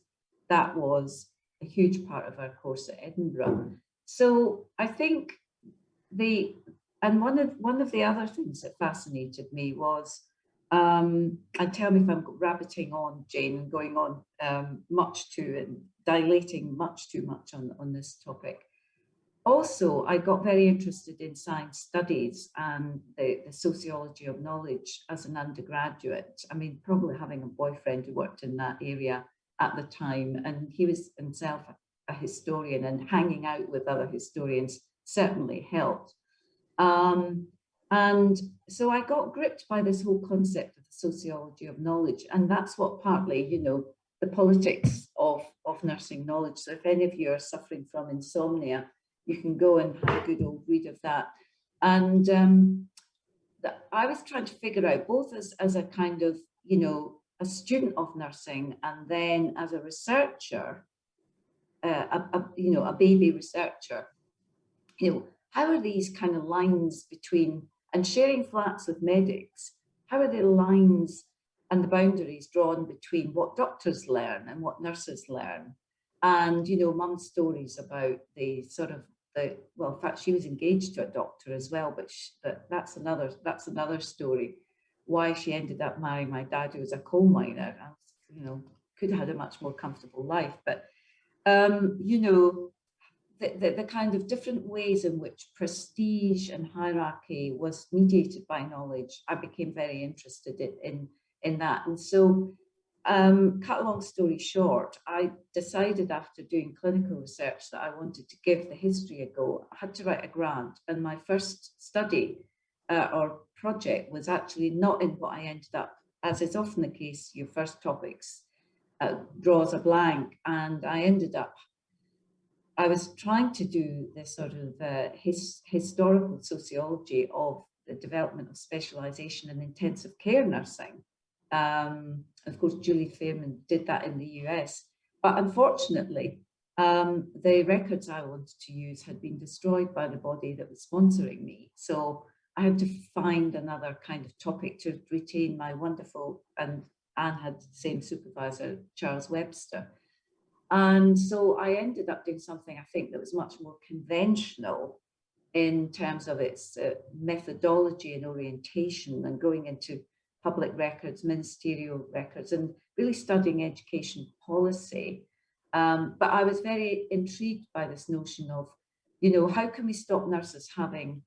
that was a huge part of our course at Edinburgh. So I think one of the other things that fascinated me was, and tell me if I'm rabbiting on, Jane, and going on much too, and dilating much too much on this topic. Also, I got very interested in science studies and the sociology of knowledge as an undergraduate. I mean, probably having a boyfriend who worked in that area at the time, and he was himself a historian, and hanging out with other historians certainly helped. And so I got gripped by this whole concept of the sociology of knowledge, and that's what partly, you know, the politics of nursing knowledge. So if any of you are suffering from insomnia, you can go and have a good old read of that. And I was trying to figure out, both as a kind of, you know, a student of nursing, and then as a researcher, you know, a baby researcher, you know, how are these kind of lines between, and sharing flats with medics, how are the lines and the boundaries drawn between what doctors learn and what nurses learn? And, you know, Mum's stories about the sort of well, in fact, she was engaged to a doctor as well, but that's another story. Why she ended up marrying my dad, who was a coal miner, and, you know, could have had a much more comfortable life. But you know, the kind of different ways in which prestige and hierarchy was mediated by knowledge, I became very interested in that. And so, cut a long story short, I decided after doing clinical research that I wanted to give the history a go. I had to write a grant, and my first study or project was actually not in what I ended up, as is often the case, your first topics draws a blank, and I was trying to do this sort of historical sociology of the development of specialization in intensive care nursing. Of course, Julie Fairman did that in the US, but unfortunately, the records I wanted to use had been destroyed by the body that was sponsoring me. So I had to find another kind of topic to retain my wonderful, and Anne had the same supervisor, Charles Webster. And so I ended up doing something, I think, that was much more conventional in terms of its methodology and orientation, and going into public records, ministerial records, and really studying education policy. But I was very intrigued by this notion of, you know, how can we stop nurses having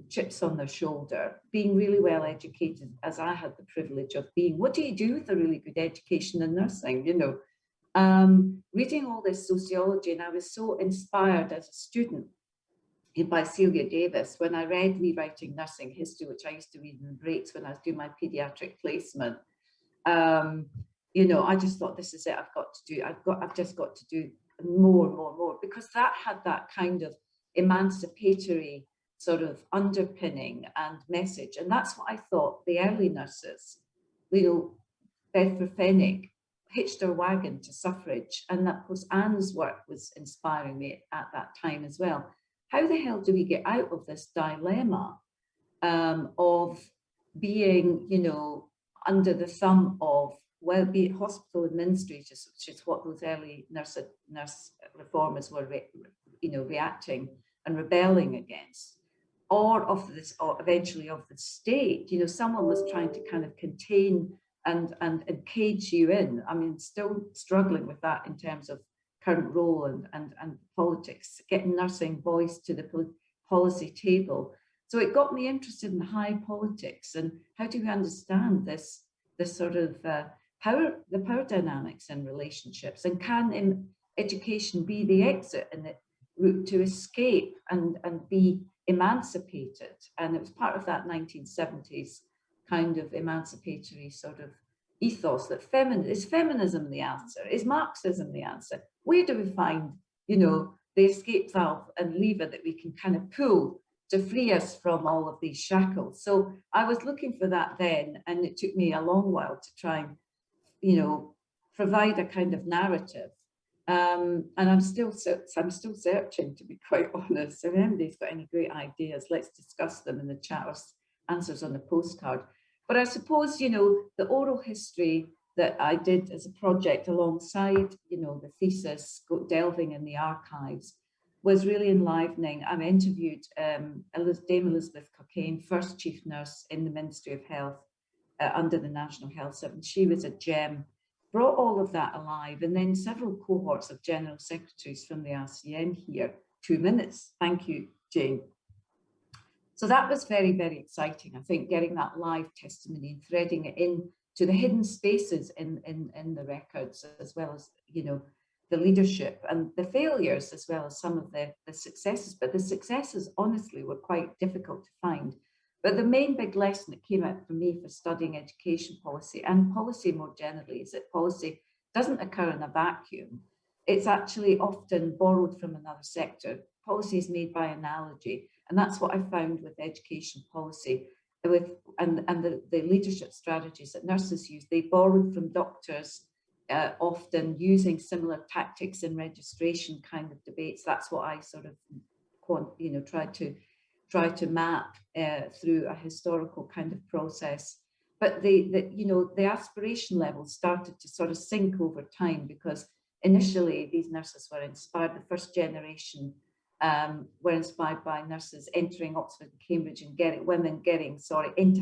chips on their shoulder, being really well educated, as I had the privilege of being. What do you do with a really good education in nursing, you know? Reading all this sociology, and I was so inspired as a student by Celia Davis when I read Rewriting Nursing History, which I used to read in the breaks when I was doing my pediatric placement. You know, I just thought, this is it. I've just got to do more, because that had that kind of emancipatory sort of underpinning and message, and that's what I thought the early nurses, you know, Beth Fenwick, hitched her wagon to suffrage, and that, of course, Anne's work was inspiring me at that time as well. How the hell do we get out of this dilemma of being, you know, under the thumb of, well, be it hospital administrators, which is what those early nurse reformers were, you know, reacting and rebelling against, or of this, or eventually of the state. You know, someone was trying to kind of contain and cage you in. I mean, still struggling with that in terms of current role and politics, getting nursing voice to the policy table. So it got me interested in high politics, and how do we understand this sort of the power dynamics in relationships, and can education be the exit and the route to escape and be emancipated? And it was part of that 1970s kind of emancipatory sort of ethos that is feminism the answer? Is Marxism the answer? Where do we find, you know, the escape valve and lever that we can kind of pull to free us from all of these shackles? So I was looking for that then, and it took me a long while to try and, you know, provide a kind of narrative. And I'm still searching, to be quite honest. So if anybody's got any great ideas, let's discuss them in the chat, or answers on the postcard. But I suppose, you know, the oral history that I did as a project alongside, you know, the thesis, delving in the archives, was really enlivening. I've interviewed Dame Elizabeth Cockayne, first chief nurse in the Ministry of Health under the National Health Service. She was a gem, brought all of that alive, and then several cohorts of general secretaries from the RCN here 2 minutes. Thank you, Jane. So that was very, very exciting. I think getting that live testimony and threading it in to the hidden spaces in the records, as well as, you know, the leadership and the failures, as well as some of the successes. But the successes, honestly, were quite difficult to find. But the main big lesson that came out for me for studying education policy and policy more generally is that policy doesn't occur in a vacuum. It's actually often borrowed from another sector. Policy is made by analogy. And that's what I found with education policy and the leadership strategies that nurses use. They borrowed from doctors, often using similar tactics in registration kind of debates. That's what I sort of, you know, try to map through a historical kind of process. But you know, the aspiration levels started to sort of sink over time, because initially these nurses were inspired. The first generation were inspired by nurses entering Oxford and Cambridge and women getting into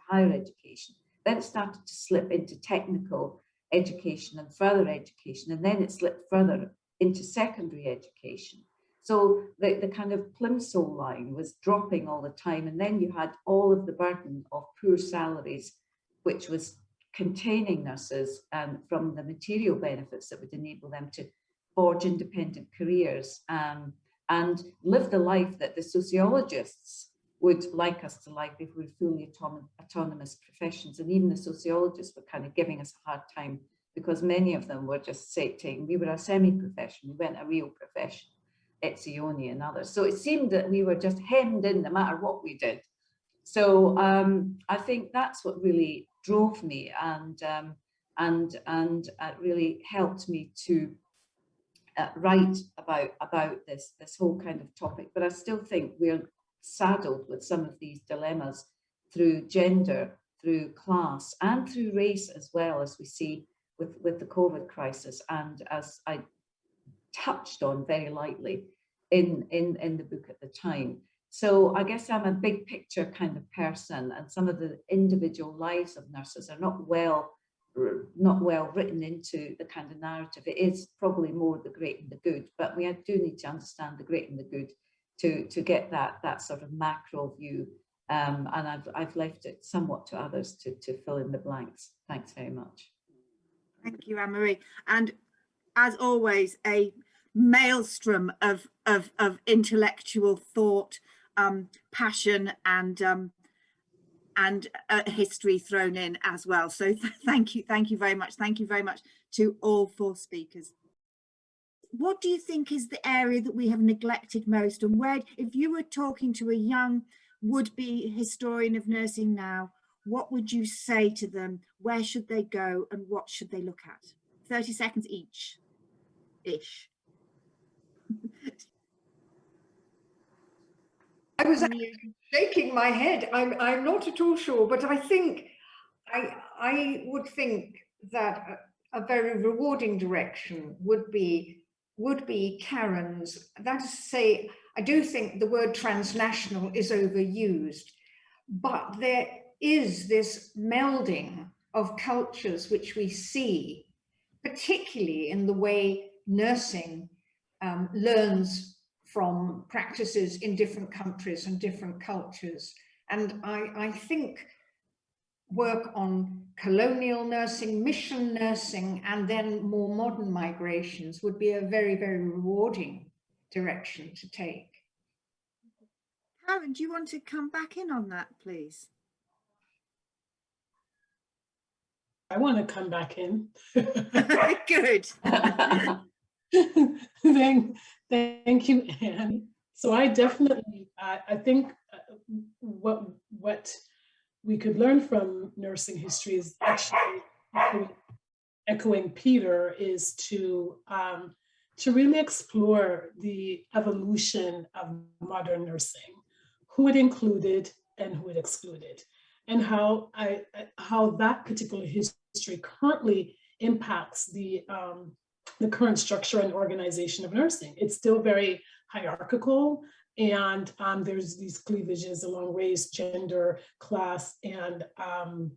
higher education. Then it started to slip into technical education and further education, and then it slipped further into secondary education. So the kind of plimsoll line was dropping all the time, and then you had all of the burden of poor salaries, which was containing nurses from the material benefits that would enable them to forge independent careers and live the life that the sociologists would like us to live if we were fully autonomous professions. And even the sociologists were kind of giving us a hard time, because many of them were just saying we were a semi-profession, we weren't a real profession, Etzioni and others. So it seemed that we were just hemmed in no matter what we did. So I think that's what really drove me and really helped me to write about this whole kind of topic. But I still think we're saddled with some of these dilemmas through gender, through class, and through race, as well, as we see with the COVID crisis, and as I touched on very lightly in the book at the time. So I guess I'm a big picture kind of person, and some of the individual lives of nurses are not well written into the kind of narrative. It is probably more the great and the good, but we do need to understand the great and the good to get that sort of macro view. And I've left it somewhat to others to fill in the blanks. Thanks very much. Thank you, Anne Marie. And as always, a maelstrom of intellectual thought, passion, and history thrown in as well. So thank you very much. Thank you very much to all four speakers. What do you think is the area that we have neglected most, and where, if you were talking to a young would-be historian of nursing now, what would you say to them? Where should they go and what should they look at? 30 seconds each, ish. I was shaking my head. I'm not at all sure, but I think I would think that a very rewarding direction would be Karen's. That is to say, I do think the word transnational is overused, but there is this melding of cultures which we see, particularly in the way nursing learns from practices in different countries and different cultures. And I think work on colonial nursing, mission nursing, and then more modern migrations would be a very, very rewarding direction to take. Karen, do you want to come back in on that, please? I want to come back in. Good. Thank you, Anne. So I definitely, I think what we could learn from nursing history is actually echoing Peter, is to really explore the evolution of modern nursing, who it included and who it excluded, and how that particular history currently impacts the current structure and organization of nursing. It's still very hierarchical, and there's these cleavages along race, gender, class, and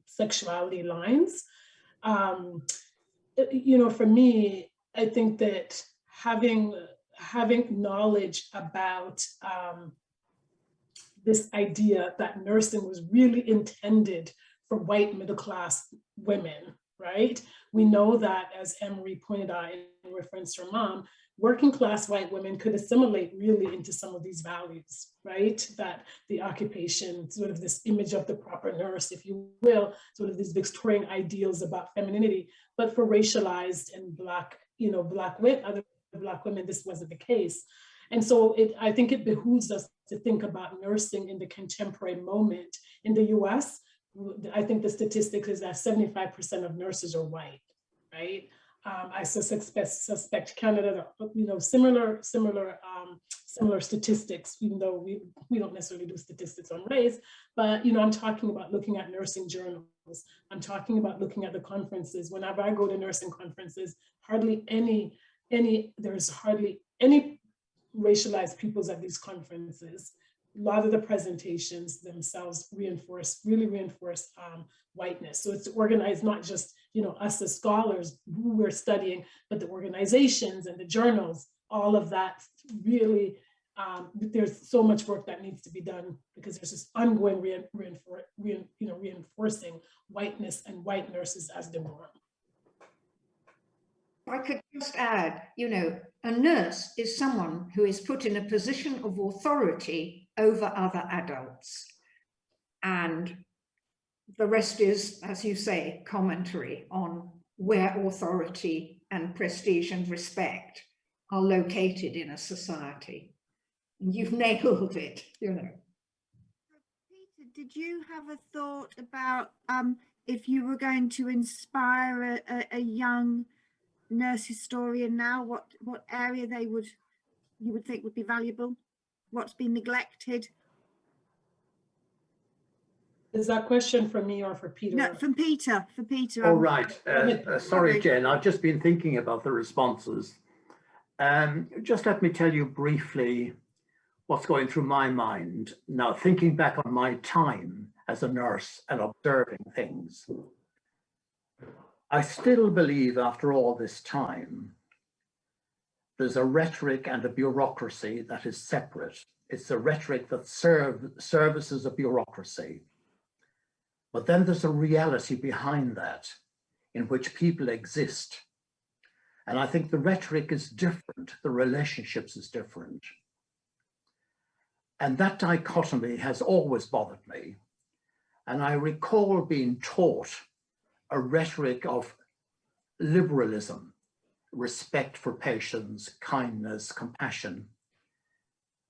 sexuality lines. You know, for me, I think that having having knowledge about this idea that nursing was really intended for white middle-class women, right? We know that, as Anne Marie pointed out in reference to her mom, working class white women could assimilate really into some of these values, right? That the occupation, sort of this image of the proper nurse, if you will, sort of these Victorian ideals about femininity, but for racialized and Black, Black women, other Black women, this wasn't the case. And so I think it behooves us to think about nursing in the contemporary moment. In the US, I think the statistics is that 75% of nurses are white, right? I suspect Canada, similar statistics, even though we don't necessarily do statistics on race, but I'm talking about looking at nursing journals. I'm talking about looking at the conferences. Whenever I go to nursing conferences, there's hardly any racialized peoples at these conferences. A lot of the presentations themselves really reinforce whiteness. So it's organized, not just us as scholars who we're studying, but the organizations and the journals, all of that really, there's so much work that needs to be done, because there's this ongoing reinforcing whiteness and white nurses as the norm. I could just add, a nurse is someone who is put in a position of authority over other adults. And the rest is, as you say, commentary on where authority and prestige and respect are located in a society. And you've nailed it, Peter, did you have a thought about if you were going to inspire a young nurse historian now, what area you would think would be valuable? What's been neglected? Is that question for me or for Peter? No, for Peter. Oh, right. Sorry, Jen, I've just been thinking about the responses. Just let me tell you briefly what's going through my mind now, thinking back on my time as a nurse and observing things. I still believe, after all this time, there's a rhetoric and a bureaucracy that is separate. It's a rhetoric that services a bureaucracy. But then there's a reality behind that in which people exist. And I think the rhetoric is different, the relationships is different. And that dichotomy has always bothered me. And I recall being taught a rhetoric of liberalism, respect for patients, kindness, compassion.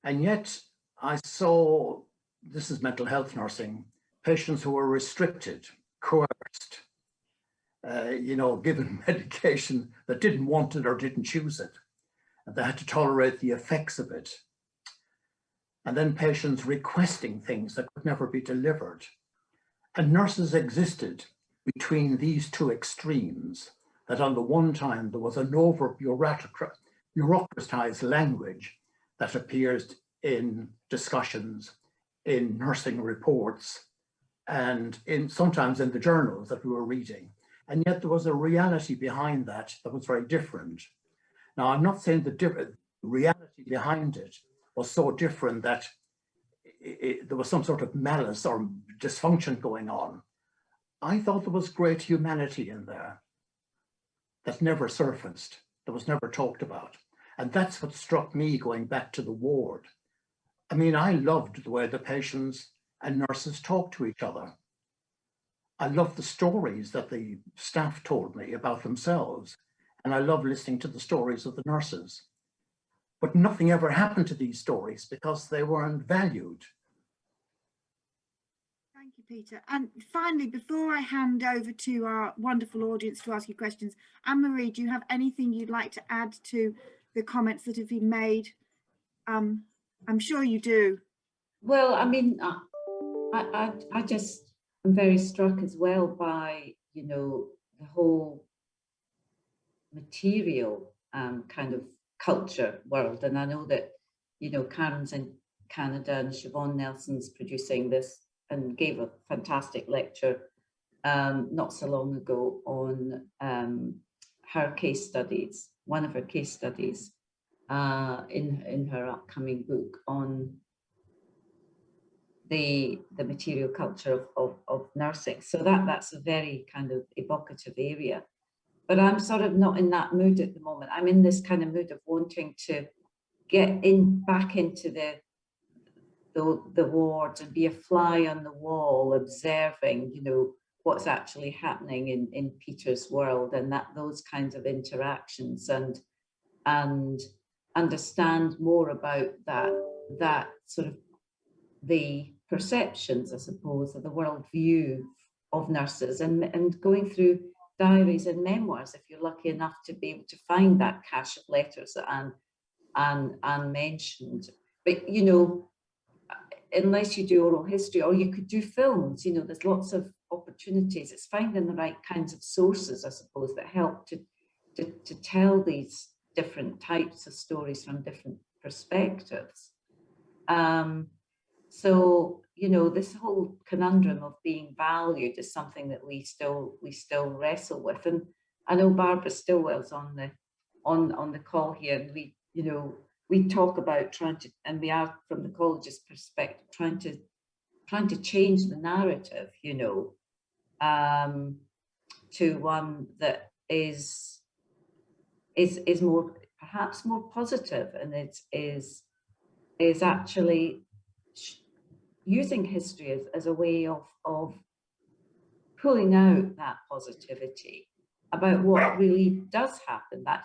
And yet I saw, this is mental health nursing, patients who were restricted, coerced, given medication that didn't want it or didn't choose it. And they had to tolerate the effects of it. And then patients requesting things that could never be delivered. And nurses existed between these two extremes, that on the one time there was an over-bureaucratized language that appears in discussions, in nursing reports, and sometimes in the journals that we were reading. And yet there was a reality behind that was very different. Now, I'm not saying the reality behind it was so different that there was some sort of malice or dysfunction going on. I thought there was great humanity in there that never surfaced, that was never talked about. And that's what struck me going back to the ward. I mean, I loved the way the patients and nurses talked to each other. I loved the stories that the staff told me about themselves. And I loved listening to the stories of the nurses. But nothing ever happened to these stories because they weren't valued. Thank you, Peter. And finally, before I hand over to our wonderful audience to ask you questions, Anne Marie, do you have anything you'd like to add to the comments that have been made? I'm sure you do. Well, I mean, I just am very struck as well by, the whole material kind of culture world. And I know that, Karen's in Canada and Siobhan Nelson's producing this and gave a fantastic lecture not so long ago on her case studies, one of her case studies. in her upcoming book on the material culture of nursing. So that's a very kind of evocative area. But I'm sort of not in that mood at the moment. I'm in this kind of mood of wanting to get back into the wards and be a fly on the wall, observing, you know, what's actually happening in Peter's world, and those kinds of interactions, and understand more about that sort of the perceptions, I suppose, of the worldview of nurses, and going through diaries and memoirs, if you're lucky enough to be able to find that cache of letters that Anne mentioned. But, you know, unless you do oral history, or you could do films, you know, there's lots of opportunities. It's finding the right kinds of sources, I suppose, that help to tell these different types of stories from different perspectives. So, you know, this whole conundrum of being valued is something that we still wrestle with. And I know Barbara Stillwell's on the call here, and we talk about trying to, and we are from the college's perspective, trying to change the narrative, you know, to one that is more, perhaps more positive, and it is actually using history as a way of pulling out that positivity about what really does happen, that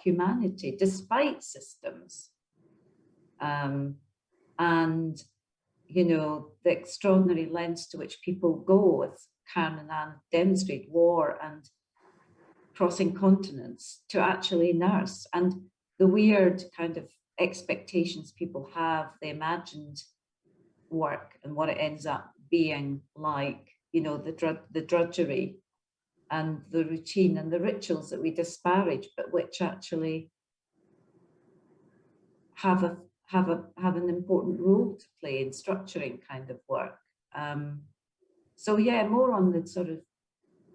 humanity despite systems, and, you know, the extraordinary lengths to which people go, as Karen and Anne demonstrate, war and crossing continents to actually nurse, and the weird kind of expectations people have, the imagined work and what it ends up being like, you know, the drudgery and the routine and the rituals that we disparage, but which actually have an important role to play in structuring kind of work. So yeah, more on the sort of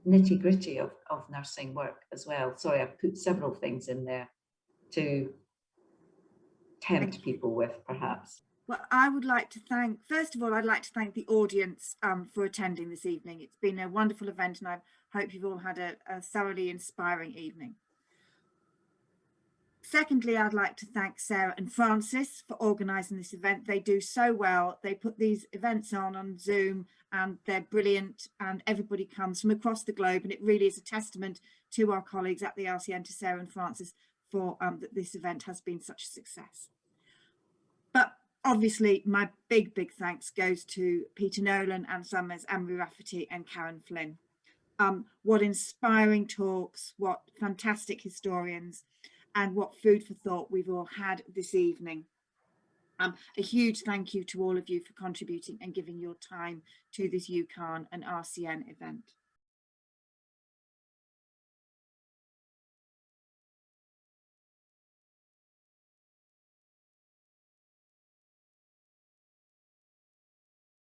nitty-gritty of nursing work as well. Sorry, I've put several things in there to tempt people with, perhaps. Well, I would like to thank, first of all, I'd like to thank the audience for attending this evening. It's been a wonderful event, and I hope you've all had a thoroughly inspiring evening. Secondly, I'd like to thank Sarah and Francis for organising this event. They do so well. They put these events on Zoom, and they're brilliant, and everybody comes from across the globe, and it really is a testament to our colleagues at the RCN, to Sarah and Francis, for that this event has been such a success. But obviously, my big thanks goes to Peter Nolan, Anne Summers, Anne Marie Rafferty and Karen Flynn. What inspiring talks, what fantastic historians, and what food for thought we've all had this evening. A huge thank you to all of you for contributing and giving your time to this UKAHN and RCN event.